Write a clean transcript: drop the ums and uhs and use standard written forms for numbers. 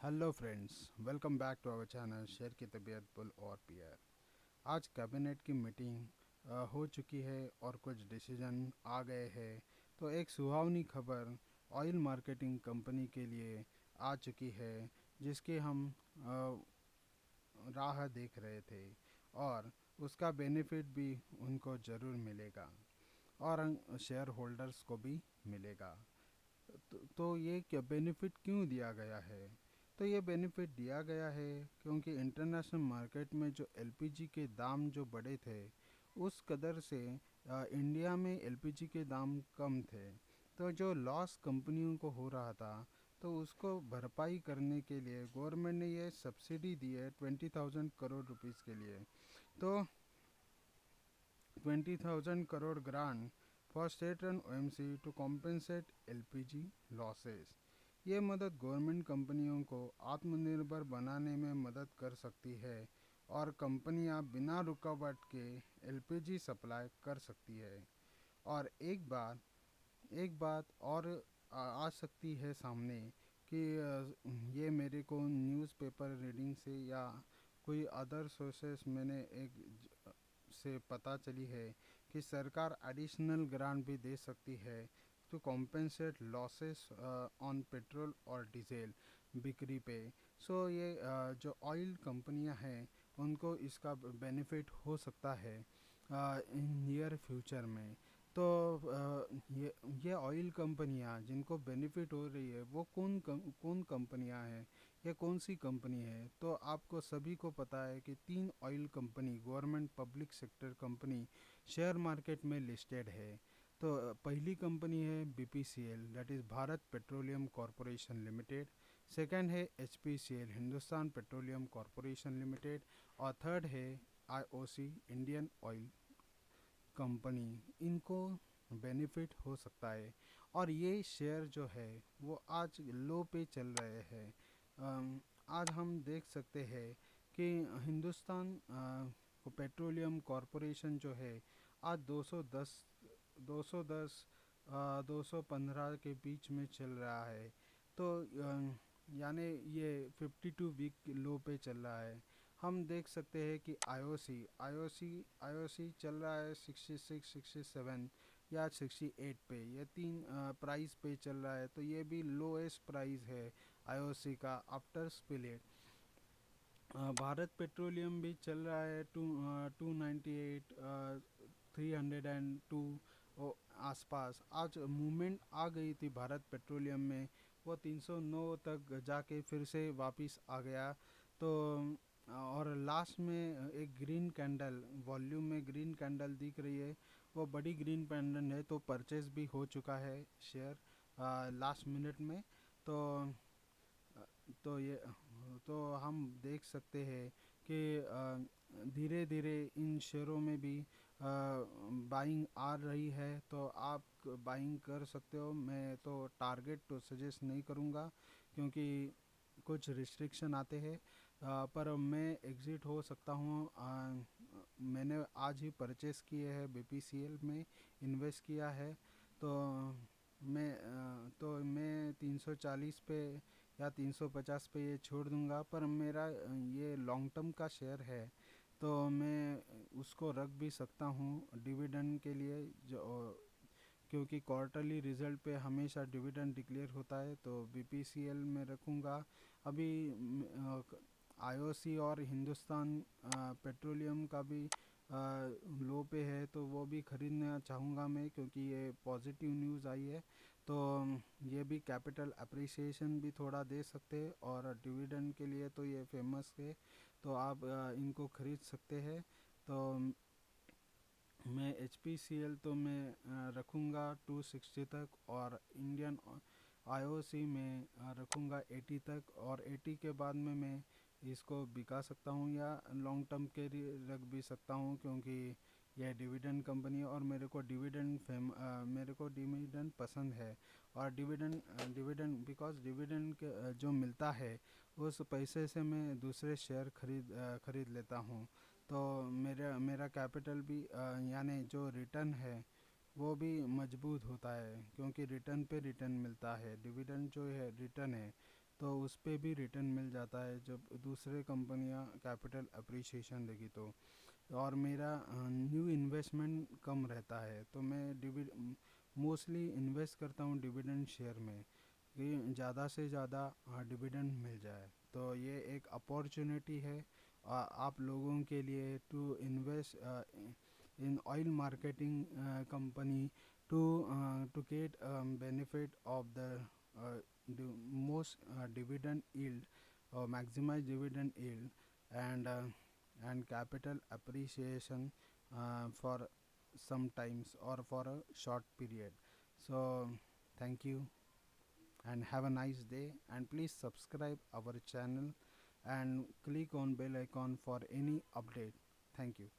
Hello friends, welcome back to our channel शेर की तबीयत बुल और पियर। आज कैबिनेट की मीटिंग हो चुकी है और कुछ डिसीजन आ गए हैं। तो एक सुहावनी खबर ऑयल मार्केटिंग कंपनी के लिए आ चुकी है, जिसकी हम राह देख रहे थे और उसका बेनिफिट भी उनको ज़रूर मिलेगा और शेयर होल्डर्स को भी मिलेगा। तो ये क्या बेनिफिट क्यों दिया गया है? तो ये बेनिफिट दिया गया है क्योंकि इंटरनेशनल मार्केट में जो एलपीजी के दाम जो बढ़े थे, उस कदर से इंडिया में एलपीजी के दाम कम थे। तो जो लॉस कंपनियों को हो रहा था, तो उसको भरपाई करने के लिए गवर्नमेंट ने ये सब्सिडी दी है 20,000 करोड़ रुपीज़ के लिए। तो 20,000 crore grant for state and OMC to compensate LPG losses. ये मदद गवर्नमेंट कंपनियों को आत्मनिर्भर बनाने में मदद कर सकती है और कंपनियां बिना रुकावट के एलपीजी सप्लाई कर सकती है। और एक बात और आ सकती है सामने कि ये मेरे को न्यूज़पेपर रीडिंग से या कोई अदर सोर्सेस मैंने एक से पता चली है कि सरकार एडिशनल ग्रांट भी दे सकती है to compensate losses on petrol और डीजल बिक्री पे। सो ये जो ऑयल कंपनियां हैं, उनको इसका बेनिफिट हो सकता है इन नियर फ्यूचर में। तो ये ऑयल कंपनियां जिनको बेनिफिट हो रही है, वो कौन कंपनियां हैं? ये कौन सी कंपनी है? तो आपको सभी को पता है कि तीन oil company government public sector company share market में लिस्टेड है। तो पहली कंपनी है BPCL, that is Bharat petroleum corporation limited. Second है HPCL, Hindustan petroleum corporation limited. और थर्ड है आईओसी, इंडियन ऑयल कंपनी। इनको बेनिफिट हो सकता है। और ये शेयर जो है वो आज लो पे चल रहे हैं। आज हम देख सकते हैं कि हिंदुस्तान पेट्रोलियम कॉरपोरेशन जो है आज 210 215 के बीच में चल रहा है। तो यानी ये 52 वीक लो पे चल रहा है। हम देख सकते हैं कि आईओसी चल रहा है 66 67 या 68 पे। ये तीन प्राइस पे चल रहा है, तो ये भी लोएस्ट प्राइस है आईओसी का आफ्टर स्पिलिट। भारत पेट्रोलियम भी चल रहा है 298 302 आसपास। आज मूवमेंट आ गई थी भारत पेट्रोलियम में, वो 309 तक जाके फिर से वापस आ गया। तो और लास्ट में एक ग्रीन कैंडल, वॉल्यूम में ग्रीन कैंडल दिख रही है, वो बड़ी ग्रीन कैंडल है। तो परचेज भी हो चुका है शेयर लास्ट मिनट में। तो तो ये तो हम देख सकते हैं कि धीरे धीरे इन शेयरों में भी बाइंग आ रही है, तो आप बाइंग कर सकते हो। मैं तो टारगेट तो सजेस्ट नहीं करूँगा क्योंकि कुछ रिस्ट्रिक्शन आते हैं, पर मैं एग्ज़िट हो सकता हूँ। मैंने आज ही परचेस किए हैं, बीपीसीएल में इन्वेस्ट किया है। तो मैं 340 पे या 350 पे ये छोड़ दूंगा, पर मेरा ये लॉन्ग टर्म का शेयर है, तो मैं उसको रख भी सकता हूँ डिविडेंड के लिए। जो क्योंकि क्वार्टरली रिजल्ट पे हमेशा डिविडेंड डिक्लेयर होता है, तो बीपीसीएल में रखूँगा। अभी आईओसी और हिंदुस्तान पेट्रोलियम का भी लो पे है, तो वो भी ख़रीदना चाहूँगा मैं, क्योंकि ये पॉजिटिव न्यूज़ आई है। तो ये भी कैपिटल अप्रिसिएशन भी थोड़ा दे सकते हैं और डिविडेंड के लिए तो ये फेमस है, तो आप इनको ख़रीद सकते हैं। तो मैं एच पी सी एल तो मैं रखूँगा 260 तक, और इंडियन आईओसी में रखूँगा 80 तक। और 80 के बाद में मैं इसको बिका सकता हूँ या लॉन्ग टर्म के लिए रख भी सकता हूँ, क्योंकि यह डिविडेंड कंपनी है और मेरे को डिविडेंड पसंद है। और डिविडेंड बिकॉज डिविडेंड जो मिलता है, उस पैसे से मैं दूसरे शेयर खरीद लेता हूँ। तो मेरा कैपिटल भी यानी जो रिटर्न है वो भी मजबूत होता है, क्योंकि रिटर्न पे रिटर्न मिलता है। डिविडेंड जो है रिटर्न है, तो उस पे भी रिटर्न मिल जाता है जब दूसरे कंपनियां कैपिटल अप्रिसिएशन देगी तो। और मेरा न्यू इन्वेस्टमेंट कम रहता है, तो मैं डिविड मोस्टली इन्वेस्ट करता हूँ डिविडेंड शेयर में कि ज़्यादा से ज़्यादा डिविडेंड मिल जाए। तो ये एक अपॉर्चुनिटी है आप लोगों के लिए to invest in oil marketing company to to get benefit of the most dividend yield or maximize dividend yield and capital appreciation for some times or for a short period. So thank you and have a nice day, and please subscribe our channel and click on bell icon for any update. Thank you.